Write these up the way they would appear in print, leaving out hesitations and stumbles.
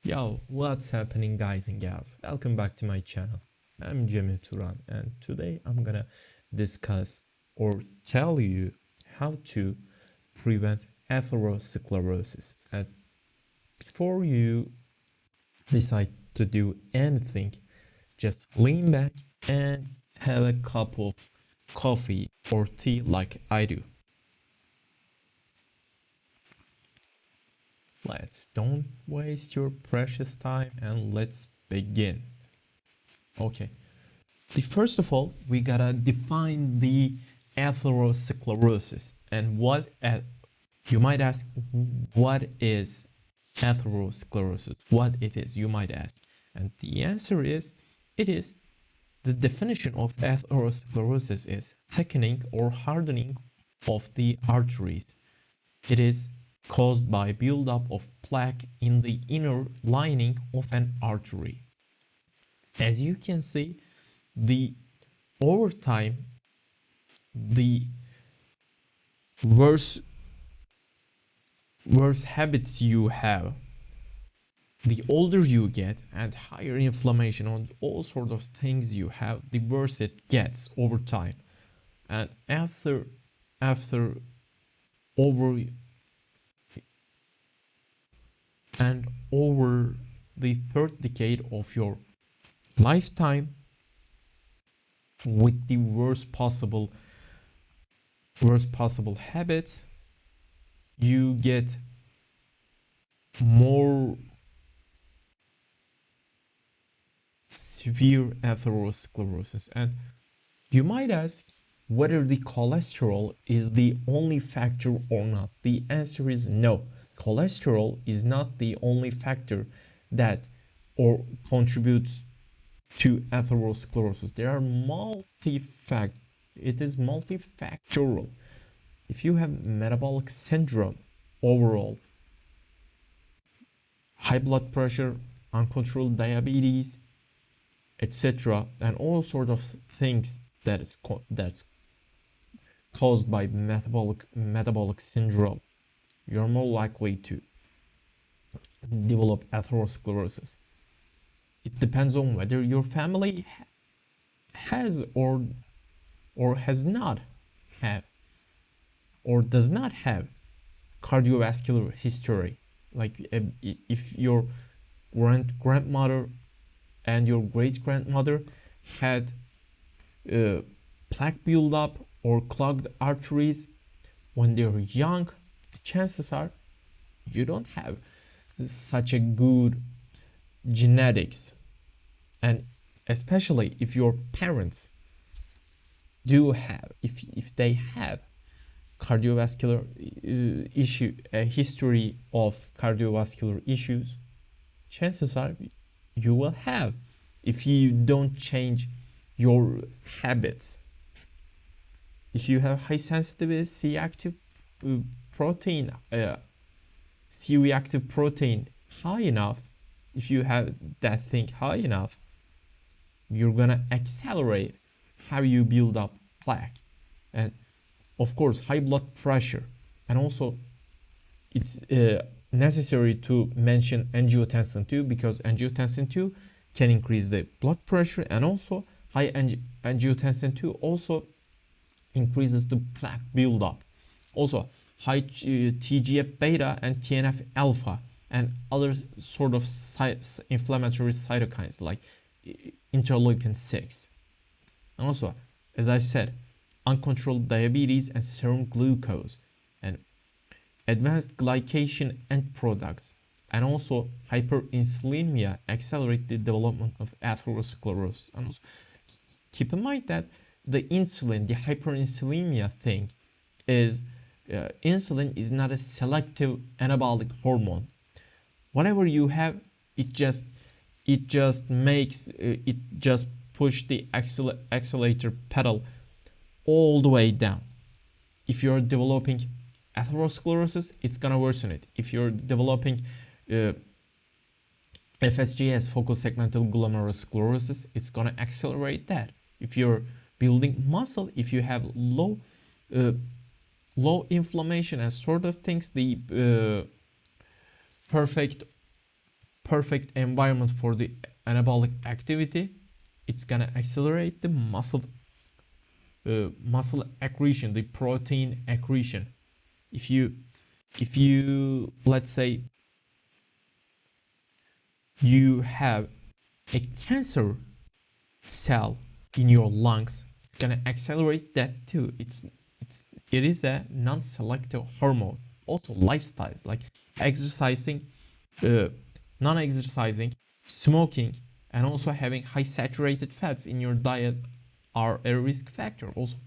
Yo, what's happening guys and gals? Welcome back to my channel. I'm Cemil Turan and today I'm gonna discuss or tell you how to prevent atherosclerosis. And before you decide to do anything, just lean back and have a cup of coffee or tea like I do. Don't waste your precious time and let's begin. Okay, first of all, we gotta define the atherosclerosis and you might ask, what is atherosclerosis? What it is, you might ask. And the answer is, the definition of atherosclerosis is thickening or hardening of the arteries. It is caused by buildup of plaque in the inner lining of an artery. As you can see, over time, the worse habits you have, the older you get and higher inflammation on all sorts of things you have, the worse it gets over time. And after over the third decade of your lifetime, with the worst possible habits, you get more severe atherosclerosis. And you might ask whether the cholesterol is the only factor or not. The answer is no. Cholesterol is not the only factor that or contributes to atherosclerosis. There are it is multifactorial. If you have metabolic syndrome overall, high blood pressure, uncontrolled diabetes, etc., and all sorts of things that's caused by metabolic syndrome, you're more likely to develop atherosclerosis. It depends on whether your family has or has not have or does not have cardiovascular history. Like if your grandmother and your great-grandmother had plaque buildup or clogged arteries when they were young, the chances are you don't have such a good genetics. And especially if your parents do have, if they have cardiovascular history of cardiovascular issues, chances are you will have, if you don't change your habits. If you have high sensitivity C-reactive protein high enough, if you have that thing high enough, you're gonna accelerate how you build up plaque. And of course, high blood pressure. And also it's necessary to mention angiotensin 2, because angiotensin 2 can increase the blood pressure, and also high angiotensin 2 also increases the plaque buildup. Also high TGF beta and TNF alpha and other sort of inflammatory cytokines like interleukin 6. And also, as I said, uncontrolled diabetes and serum glucose and advanced glycation end products, and also hyperinsulinemia accelerate the development of atherosclerosis. And also, keep in mind that the hyperinsulinemia thing is insulin is not a selective anabolic hormone. Whatever you have, it just push the accelerator pedal all the way down. If you're developing atherosclerosis, it's gonna worsen it. If you're developing FSGS, focal segmental glomerulosclerosis, it's gonna accelerate that. If you're building muscle, if you have low inflammation and sort of things, the perfect perfect environment for the anabolic activity. It's gonna accelerate the muscle accretion, the protein accretion. If you let's say you have a cancer cell in your lungs, it's gonna accelerate that too. It is a non-selective hormone. Also lifestyles like exercising, non-exercising, smoking, and also having high saturated fats in your diet are a risk factor. Also,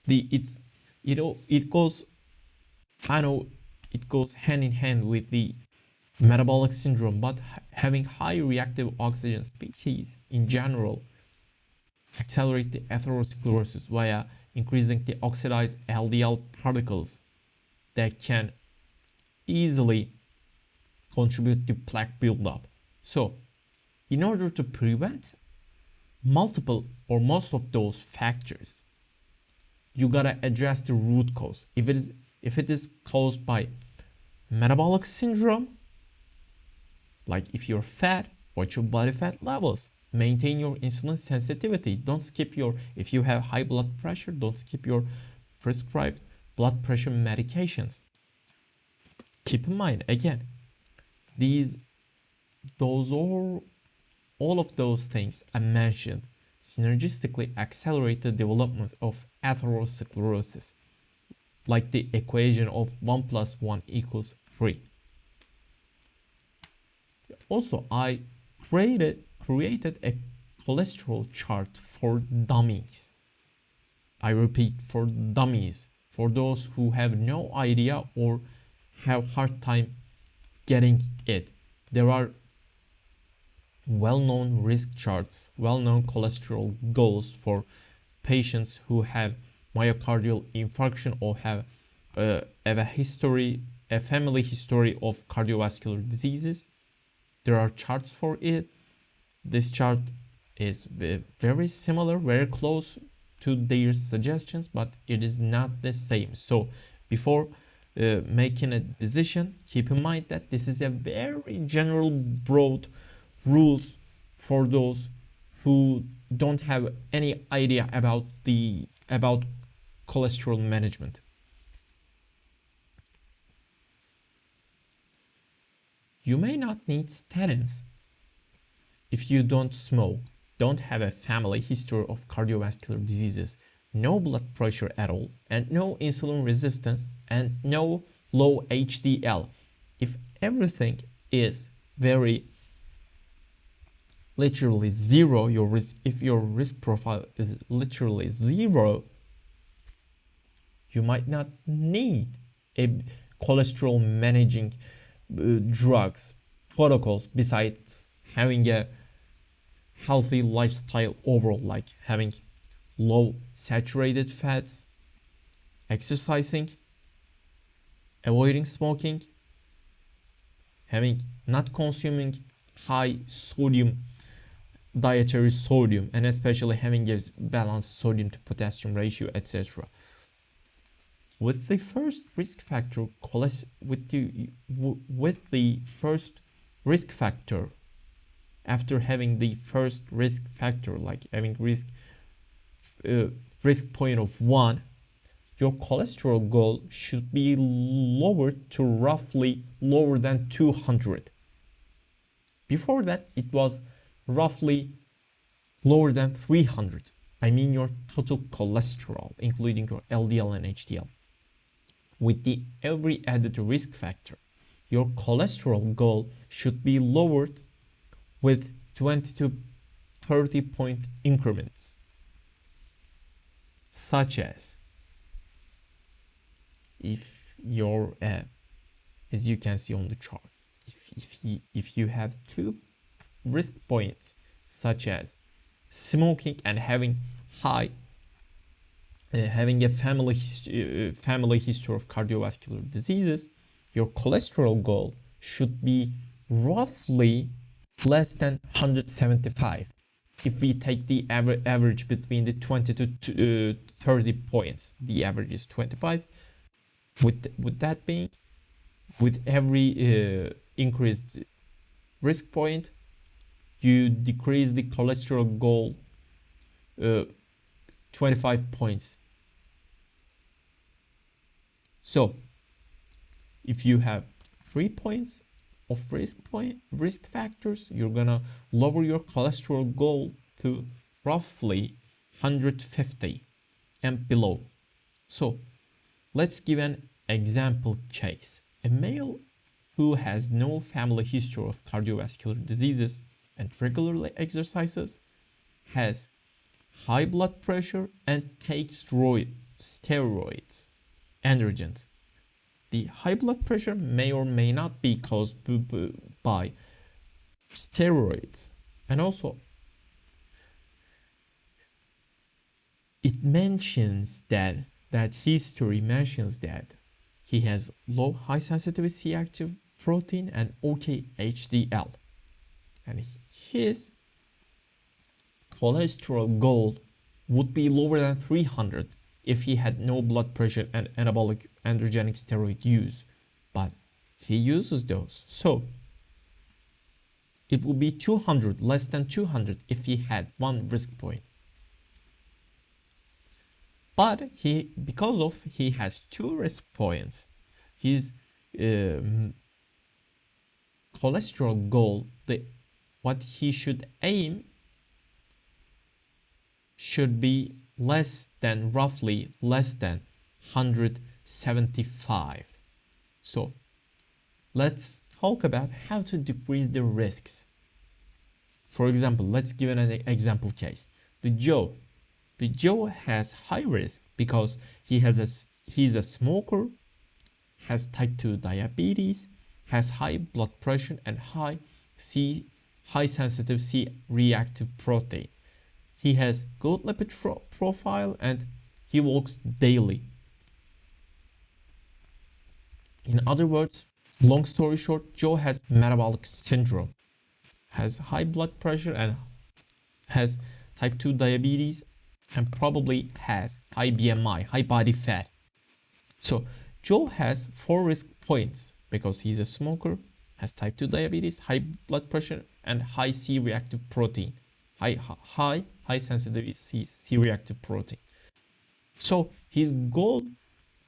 it goes, I know it goes hand in hand with the metabolic syndrome, but having high reactive oxygen species in general accelerate the atherosclerosis via increasing the oxidized LDL particles that can easily contribute to plaque buildup. So, in order to prevent multiple or most of those factors, you gotta address the root cause. If it is caused by metabolic syndrome, like if you're fat, watch your body fat levels. Maintain your insulin sensitivity. Don't skip if you have high blood pressure, don't skip your prescribed blood pressure medications. Keep in mind, again, all of those things I mentioned synergistically accelerate the development of atherosclerosis, like the equation of 1 + 1 = 3. Also, I created a cholesterol chart for dummies. I repeat, for dummies, for those who have no idea or have hard time getting it. There are well-known risk charts, well-known cholesterol goals for patients who have myocardial infarction or have a family history of cardiovascular diseases. There are charts for it. This chart is very similar, very close to their suggestions, but it is not the same. So before making a decision, keep in mind that this is a very general, broad rules for those who don't have any idea about cholesterol management. You may not need statins if you don't smoke, don't have a family history of cardiovascular diseases, no blood pressure at all, and no insulin resistance, and no low HDL. If everything is very literally zero, if your risk profile is literally zero, you might not need a cholesterol managing drugs, protocols, besides having a healthy lifestyle overall, like having low saturated fats, exercising, avoiding smoking, not consuming high sodium dietary sodium, and especially having a balanced sodium to potassium ratio, etc. With the first risk factor, after having the first risk factor, like having risk point of 1, your cholesterol goal should be lowered to roughly lower than 200. Before that, it was roughly lower than 300. I mean your total cholesterol, including your LDL and HDL. With every added risk factor, your cholesterol goal should be lowered with 20 to 30 point increments, such as if you're as you can see on the chart, if you have 2 risk points, such as smoking and having a family history of cardiovascular diseases, your cholesterol goal should be roughly less than 175. If we take the average between the 20 to 30 points, the average is 25. With that being, with every increased risk point, you decrease the cholesterol goal 25 points. So if you have 3 points of risk factors, you're gonna lower your cholesterol goal to roughly 150 and below. So let's give an example case. A male who has no family history of cardiovascular diseases and regularly exercises, has high blood pressure and takes steroids, androgens. The high blood pressure may or may not be caused by steroids. And also, it mentions that history mentions that he has low high sensitivity C active protein and OK-HDL. And his cholesterol goal would be lower than 300 if he had no blood pressure and anabolic androgenic steroid use. But he uses those. So it would be 200, less than 200 if he had one risk point. But because he has 2 risk points, his cholesterol goal, what he should aim should be roughly less than 175. So let's talk about how to decrease the risks. For example, let's give an example case. The Joe has high risk because he's a smoker, has type 2 diabetes, has high blood pressure and high sensitive C reactive protein. He has good lipid profile and he walks daily. In other words, long story short, Joe has metabolic syndrome, has high blood pressure and has type 2 diabetes, and probably has high BMI, high body fat. So Joe has 4 risk points because he's a smoker, has type 2 diabetes, high blood pressure, and high C-reactive protein, high sensitivity C-reactive protein. So his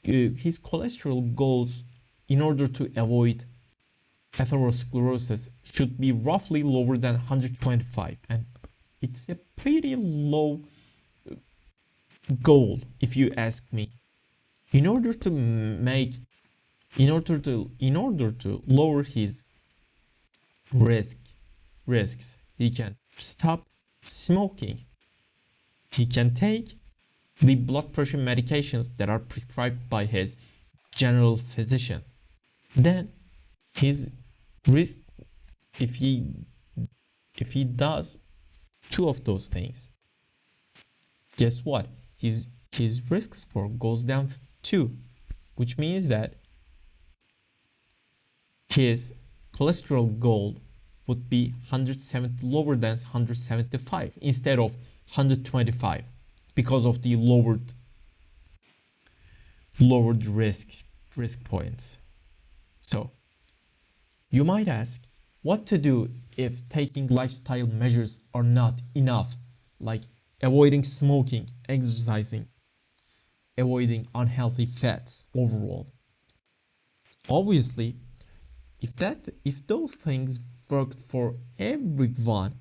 cholesterol goals in order to avoid atherosclerosis should be roughly lower than 125, and it's a pretty low goal if you ask me. In order to lower his risks, he can stop smoking. He can take the blood pressure medications that are prescribed by his general physician. Then his risk, if he does 2 of those things, guess what? His risk score goes down to 2, which means that his cholesterol goal would be 170, lower than 175 instead of 125 because of the lowered risk points. So you might ask what to do if taking lifestyle measures are not enough, like avoiding smoking, exercising, avoiding unhealthy fats overall. Obviously, if those things worked for everyone,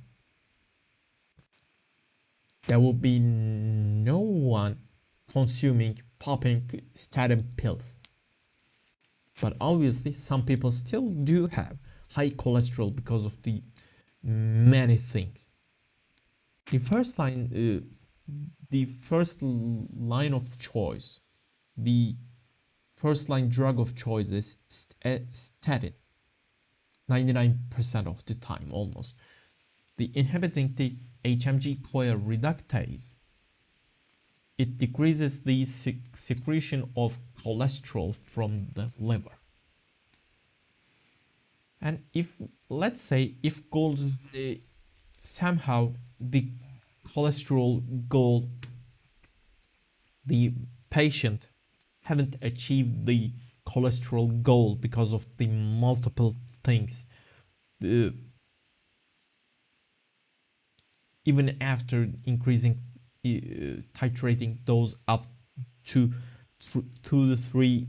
there will be no one popping statin pills. But obviously, some people still do have high cholesterol because of the many things. The first line of choice, the first line drug of choice is statin. 99% of the time, almost. The inhibiting the HMG-CoA reductase, it decreases the secretion of cholesterol from the liver. And let's say somehow the cholesterol goal, the patient haven't achieved the cholesterol goal because of the multiple things, even after increasing, titrating dose up to 2 to 3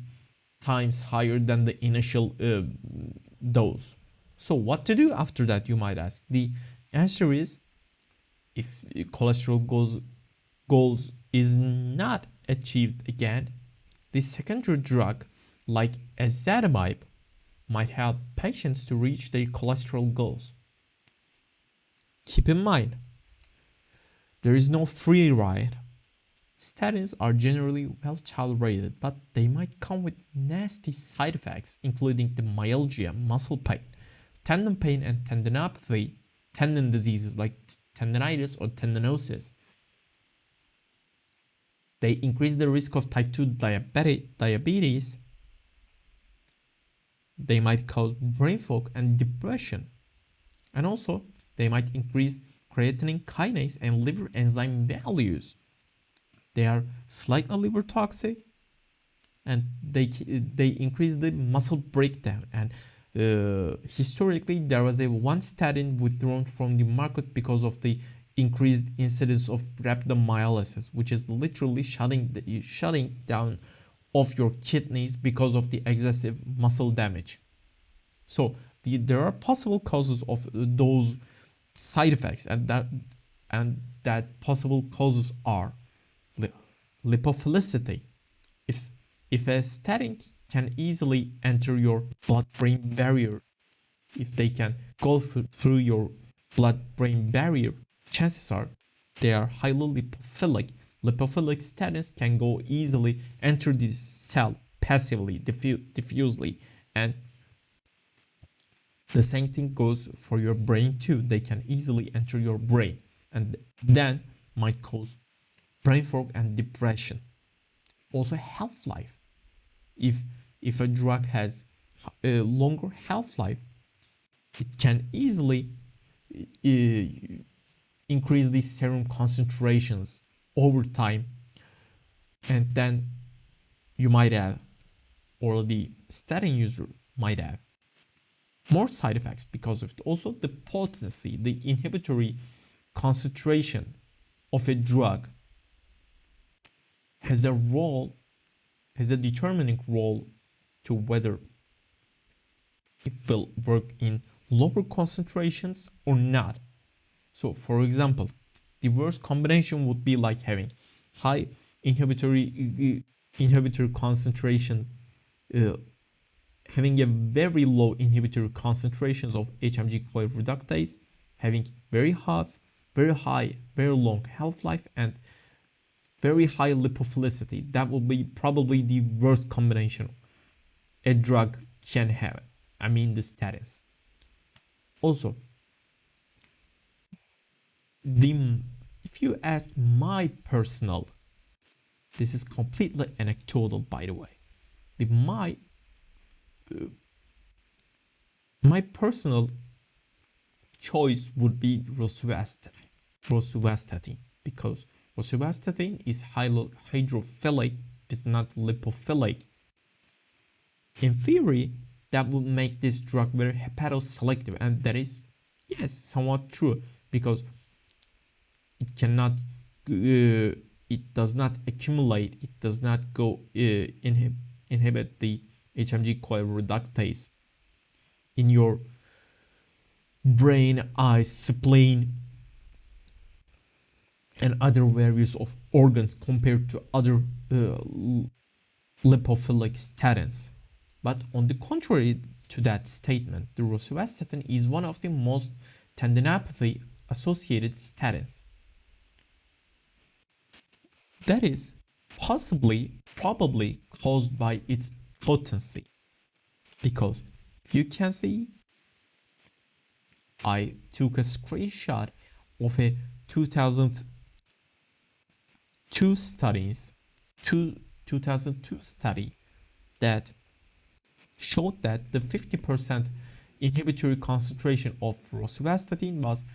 times higher than the initial dose. So what to do after that, you might ask? The answer is, if cholesterol goals is not achieved again, the secondary drug like ezetimibe might help patients to reach their cholesterol goals. Keep in mind, there is no free ride. Statins are generally well tolerated, but they might come with nasty side effects, including the myalgia, muscle pain, tendon pain, and tendinopathy, tendon diseases like tendinitis or tendinosis. They increase the risk of type 2 diabetes. They might cause brain fog and depression. And also, they might increase creatine kinase and liver enzyme values. They are slightly liver toxic, and they increase the muscle breakdown. And historically, there was one statin withdrawn from the market because of the increased incidence of rhabdomyolysis, which is literally shutting down of your kidneys because of the excessive muscle damage. So there are possible causes of those side effects, and that possible causes are lipophilicity. If a statin can easily enter your blood-brain barrier, if they can go through your blood-brain barrier, chances are they are highly lipophilic. Lipophilic statins can go easily enter the cell passively, diffusely, and the same thing goes for your brain too. They can easily enter your brain, and then might cause brain fog and depression. Also, half-life. If a drug has a longer half-life, it can easily increase the serum concentrations over time, and then you might have, or the statin user might have, more side effects because of it. Also, the potency, the inhibitory concentration of a drug has a determining role to whether it will work in lower concentrations or not. So, for example, the worst combination would be like having high inhibitory concentration, having a very low inhibitory concentrations of HMG-CoA reductase, having very high, very long half-life, and very high lipophilicity. That would be probably the worst combination a drug can have. I mean the statins. Also, if you ask my personal, this is completely anecdotal, by the way. My personal choice would be rosuvastatin, because rosuvastatin is hydrophilic, it's not lipophilic. In theory, that would make this drug very hepatoselective, and that is, yes, somewhat true, because it cannot, it does not accumulate, it does not go inhibit the HMG-CoA reductase in your brain, eyes, spleen, and other various of organs compared to other lipophilic statins. But on the contrary to that statement, the rosuvastatin is one of the most tendinopathy associated statins. That is probably caused by its potency, because if you can see, I took a screenshot of a 2002 study that showed that the 50% inhibitory concentration of rosuvastatin was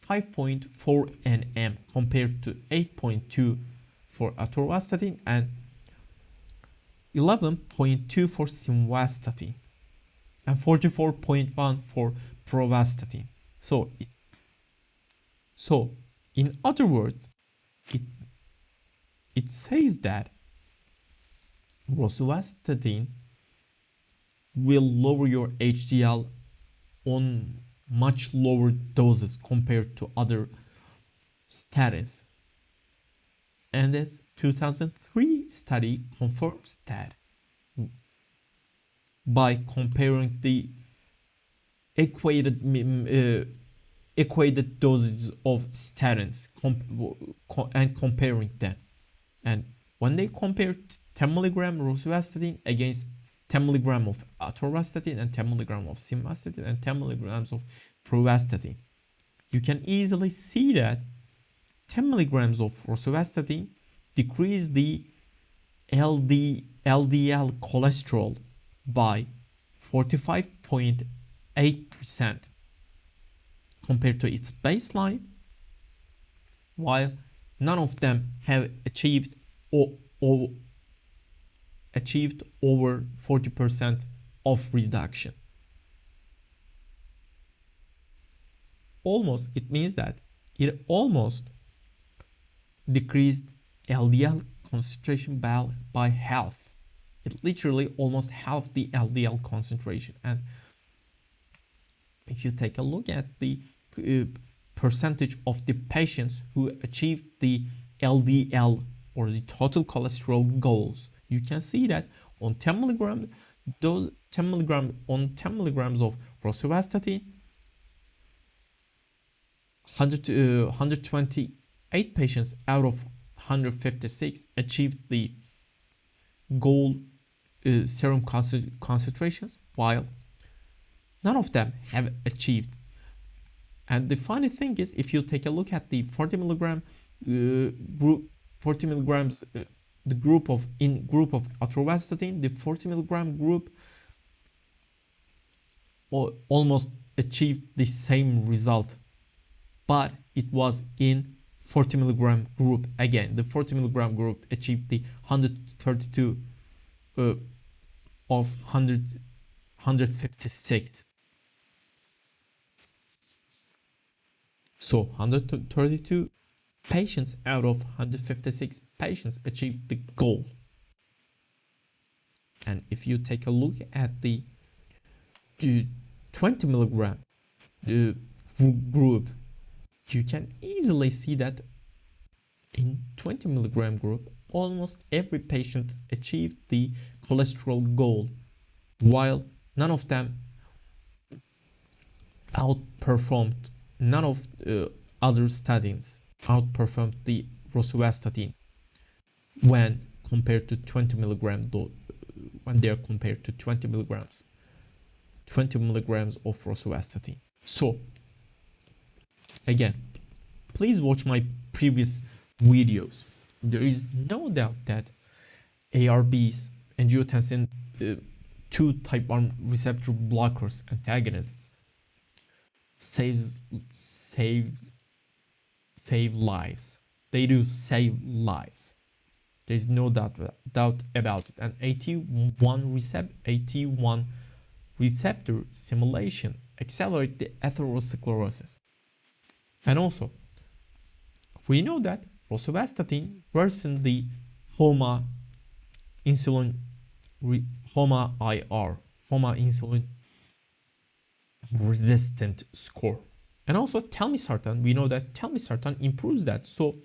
5.4 nm compared to 8.2 for atorvastatin and 11.2 for simvastatin and 44.1 for pravastatin. So In other words, it says that rosuvastatin will lower your HDL on much lower doses compared to other statins. And the 2003 study confirms that by comparing the equated dosages of statins and comparing them. And when they compared 10 milligram rosuvastatin against 10 milligram of atorvastatin and 10 milligram of simvastatin and 10 milligrams of pravastatin, you can easily see that 10 milligrams of rosuvastatin decrease the LDL cholesterol by 45.8% compared to its baseline, while none of them have achieved over 40% of reduction. It means that it almost decreased LDL concentration by half. It literally almost halved the LDL concentration. And if you take a look at the percentage of the patients who achieved the LDL or the total cholesterol goals, you can see that on 10 milligrams of rosuvastatin, 128 patients out of 156 achieved the goal serum concentrations, while none of them have achieved. And the funny thing is, if you take a look at the 40 milligram group, 40 milligrams, the group of atorvastatin, the 40 milligram group almost achieved the same result, but it was in 40 milligram group. Again, the 40 milligram group achieved the 132 of 156. So 132 patients out of 156 patients achieved the goal. And if you take a look at the 20 milligram group, you can easily see that in 20 milligram group, almost every patient achieved the cholesterol goal, while none of them outperformed, none of other statins outperformed the rosuvastatin when compared to 20 milligram when they are compared to 20 milligrams of rosuvastatin. So again, please watch my previous videos. There is no doubt that ARBs, angiotensin 2 type 1 receptor blockers, antagonists, save lives. They do save lives. There is no doubt about it. And AT1 receptor stimulation accelerate the atherosclerosis. And also, we know that rosuvastatin worsen the HOMA insulin resistant score. And also telmisartan, we know that telmisartan improves that. So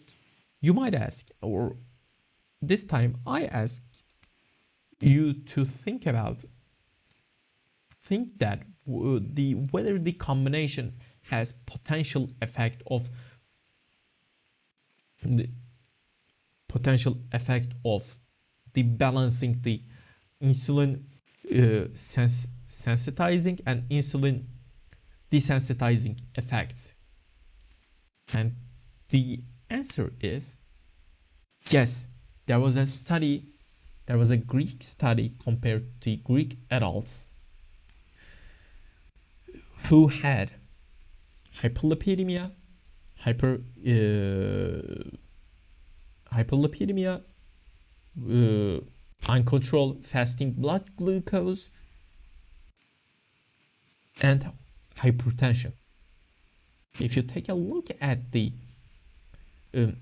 you might ask, or this time I ask you to think that whether the combination has potential effect of the balancing the insulin sensitizing and insulin desensitizing effects. And the answer is yes. There was a Greek study compared to Greek adults who had hyperlipidemia, uncontrolled fasting blood glucose, and hypertension. If you take a look at the um,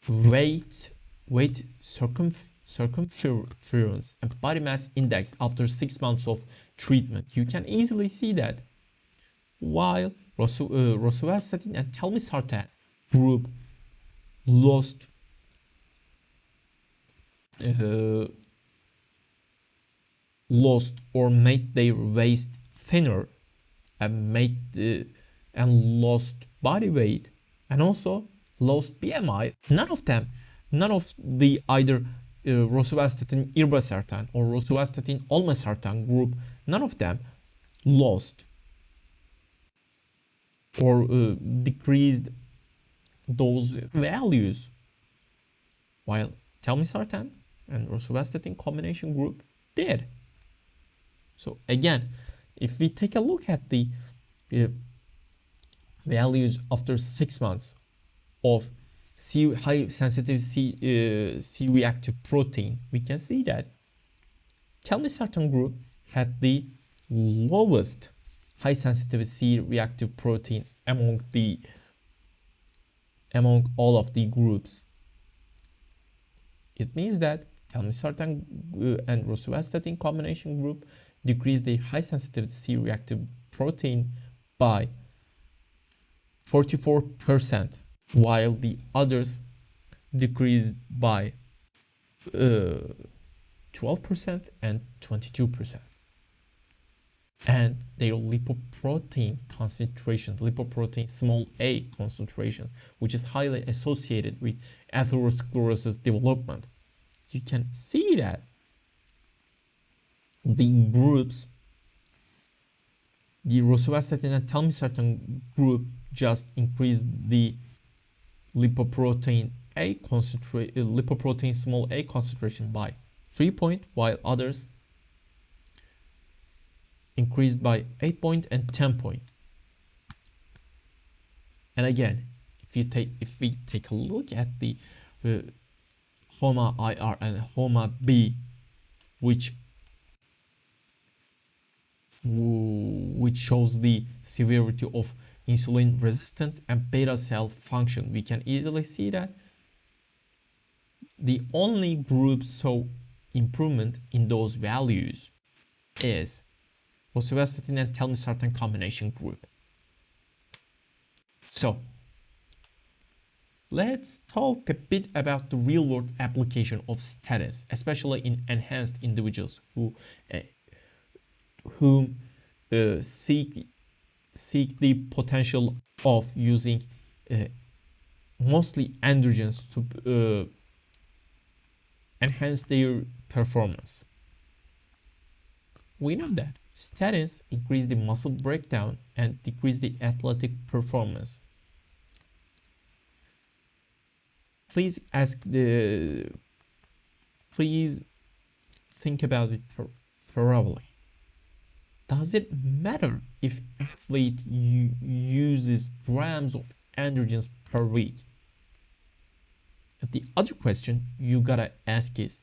weight circumference and body mass index after 6 months of treatment. You can easily see that while rosuvastatin and telmisartan group lost or made their waist thinner and lost body weight and also lost BMI. None of the either rosuvastatin irbesartan or rosuvastatin olmesartan group, none of them lost or decreased those values, while telmisartan and rosuvastatin combination group did. So again, if we take a look at the values after 6 months of high sensitive C-reactive protein, we can see that telmisartan group had the lowest high sensitivity C-reactive protein among all of the groups. It means that telmisartan and rosuvastatin combination group decreased the high sensitivity C-reactive protein by 44%, while the others decreased by 12% and 22%. And their lipoprotein concentration, lipoprotein small a concentration, which is highly associated with atherosclerosis development. You can see that the groups, the rosuvastatin and telmisartan group just increased the lipoprotein small a concentration by 3 points, while others increased by 8 points and 10 points. And again, if we take a look at the HOMA IR and HOMA B, which shows the severity of insulin resistant and beta cell function, we can easily see that the only group saw improvement in those values is rosuvastatin and telmisartan combination group. So let's talk a bit about the real-world application of statins, especially in enhanced individuals who seek the potential of using mostly androgens to enhance their performance. We know that statins increase the muscle breakdown and decrease the athletic performance. Please think about it thoroughly. Does it matter if athlete uses grams of androgens per week? And the other question you gotta ask is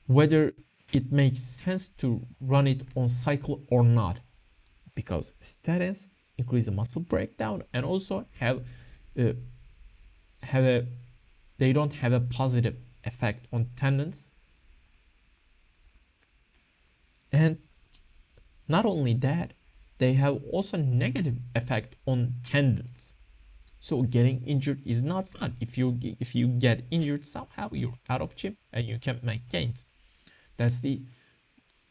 whether it makes sense to run it on cycle or not, because statins increase the muscle breakdown and also they don't have a positive effect on tendons. And not only that, they have also negative effect on tendons. So getting injured is not fun. If you get injured somehow, you're out of gym and you can't make gains. That's the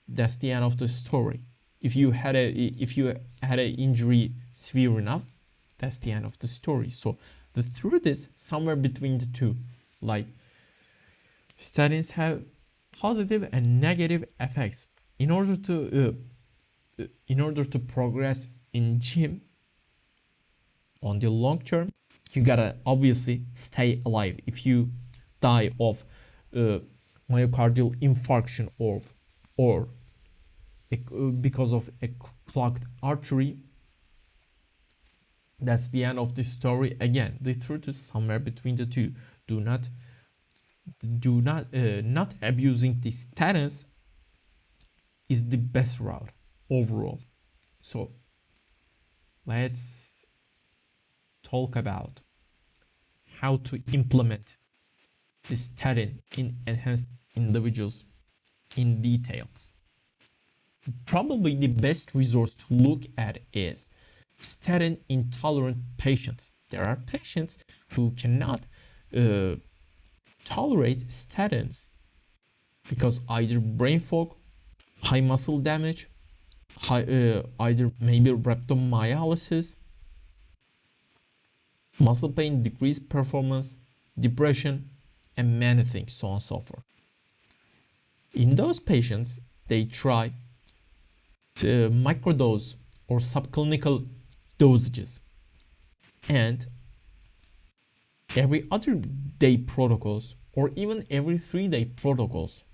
end of the story. If you had an injury severe enough, that's the end of the story. So the truth is somewhere between the two. Like statins have positive and negative effects. In order to progress in gym on the long term, you gotta obviously stay alive. If you die of myocardial infarction or because of a clogged artery, that's the end of the story. Again, the truth is somewhere between the two. Not abusing the statins is the best route overall. So let's talk about how to implement the statin in enhanced individuals in details. Probably the best resource to look at is statin intolerant patients. There are patients who cannot tolerate statins because either brain fog, high muscle damage, either maybe rhabdomyolysis, muscle pain, decreased performance, depression, and many things, so on and so forth. In those patients, they try to microdose or subclinical dosages and every other day protocols or even every 3-day protocols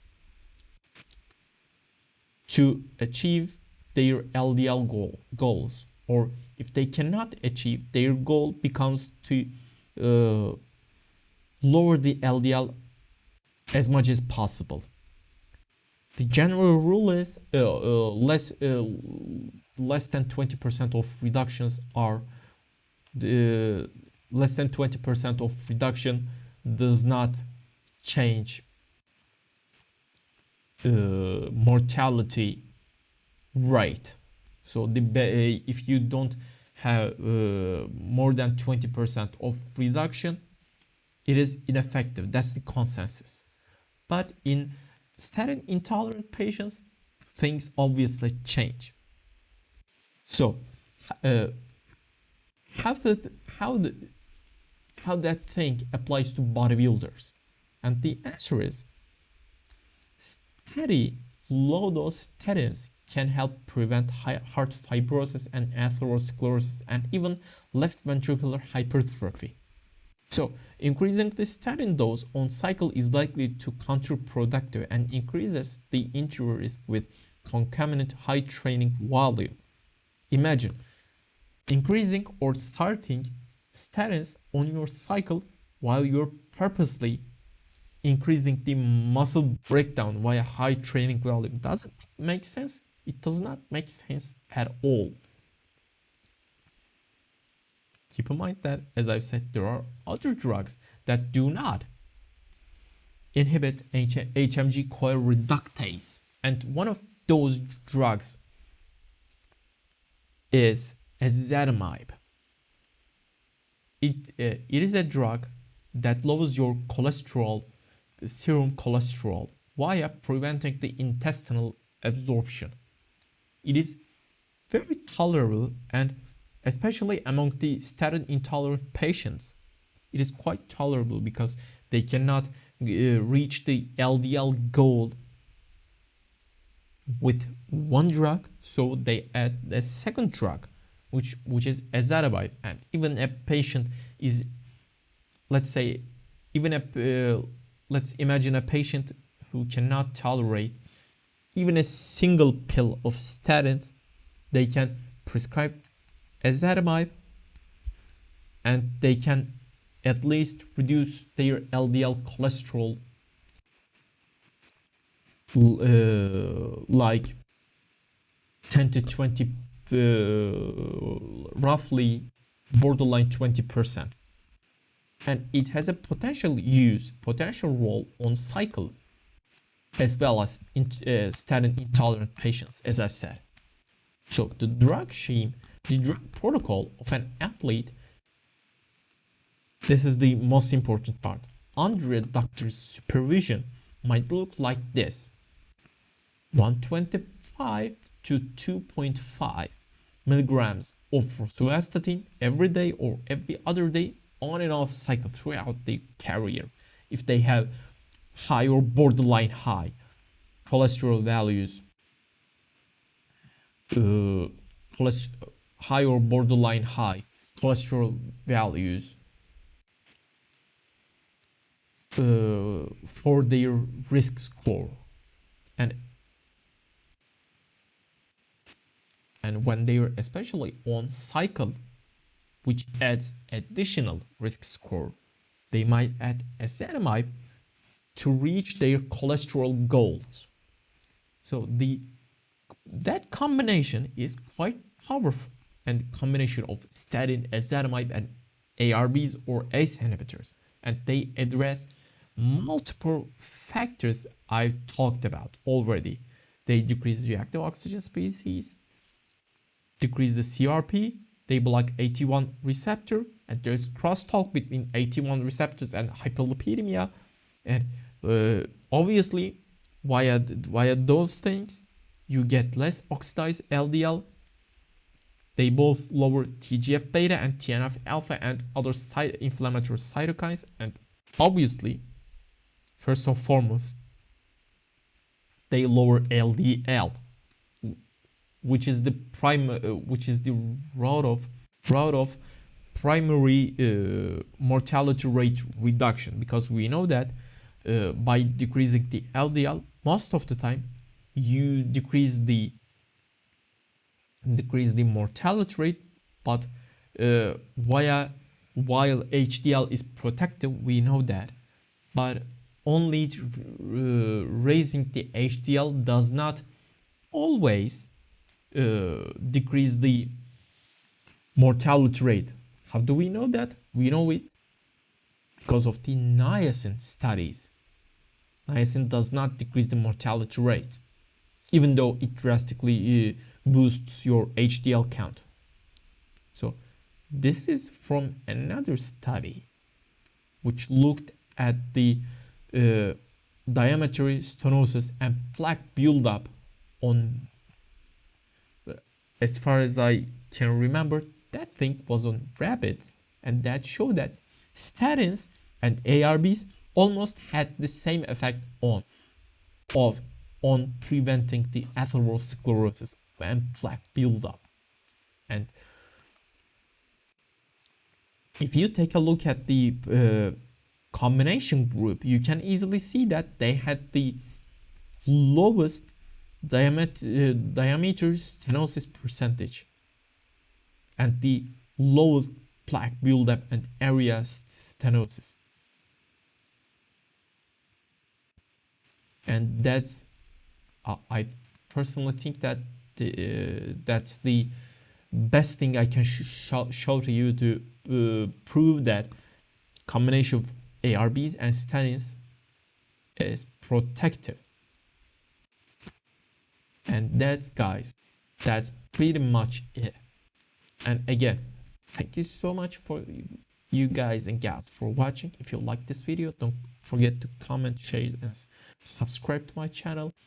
to achieve their LDL goals, or if they cannot achieve, their goal becomes to lower the LDL as much as possible. The general rule is less than 20% of reductions are less than 20% of reduction does not change mortality rate. So if you don't have more than 20% of reduction, it is ineffective. That's the consensus. But in statin intolerant patients, things obviously change. So how that thing applies to bodybuilders? And the answer is steady low dose statins can help prevent heart fibrosis and atherosclerosis and even left ventricular hypertrophy. So increasing the statin dose on cycle is likely to counterproductive and increases the injury risk with concomitant high training volume. Imagine increasing or starting statins on your cycle while you're purposely increasing the muscle breakdown via high training volume. Does it make sense? It does not make sense at all. Keep in mind that, as I've said, there are other drugs that do not inhibit HMG-CoA reductase. And one of those drugs is Ezetimibe. It is a drug that lowers your cholesterol, serum cholesterol, via preventing the intestinal absorption. It is very tolerable, and especially among the statin intolerant patients, it is quite tolerable because they cannot reach the LDL goal with one drug, so they add a second drug, which is Ezetimibe. And even a patient is, let's imagine a patient who cannot tolerate even a single pill of statins, they can prescribe Ezetimibe and they can at least reduce their LDL cholesterol like 10 to 20, roughly borderline 20%. And it has a potential role on cycle as well as in statin intolerant patients, as I've said. So the drug protocol of an athlete, this is the most important part. Under a doctor's supervision might look like this: 125 to 2.5 milligrams of rosuvastatin every day or every other day, on and off cycle throughout the career. If they have high or borderline high cholesterol values, high or borderline high cholesterol values for their risk score, and when they are especially on cycle, which adds additional risk score, they might add Ezetimibe to reach their cholesterol goals. So that combination is quite powerful, and combination of statin, ezetimibe, and ARBs or ACE inhibitors. And they address multiple factors I've talked about already. They decrease reactive oxygen species, decrease the CRP, they block AT1 receptor, and there's crosstalk between AT1 receptors and hyperlipidemia. And obviously, via those things, you get less oxidized LDL. They both lower TGF beta and TNF alpha and other inflammatory cytokines. And obviously, first and foremost, they lower LDL, which is the route of primary mortality rate reduction, because we know that by decreasing the LDL, most of the time you decrease the mortality rate, but while HDL is protective, we know that, but only raising the HDL does not always decrease the mortality rate. How do we know that? We know it because of the niacin studies. Niacin does not decrease the mortality rate, even though it drastically boosts your HDL count. So this is from another study which looked at the diameter stenosis and plaque buildup on, as far as I can remember, that thing was on rabbits, and that showed that statins and ARBs almost had the same effect on preventing the atherosclerosis and plaque buildup. And if you take a look at the combination group, you can easily see that they had the lowest diameter stenosis percentage and the lowest plaque buildup and area stenosis. And that's, I personally think that that's the best thing I can show to you to prove that combination of ARBs and statins is protective. And that's, guys, that's pretty much it. And again, thank you so much for you guys and gals for watching. If you like this video, don't forget to comment, share, and subscribe to my channel.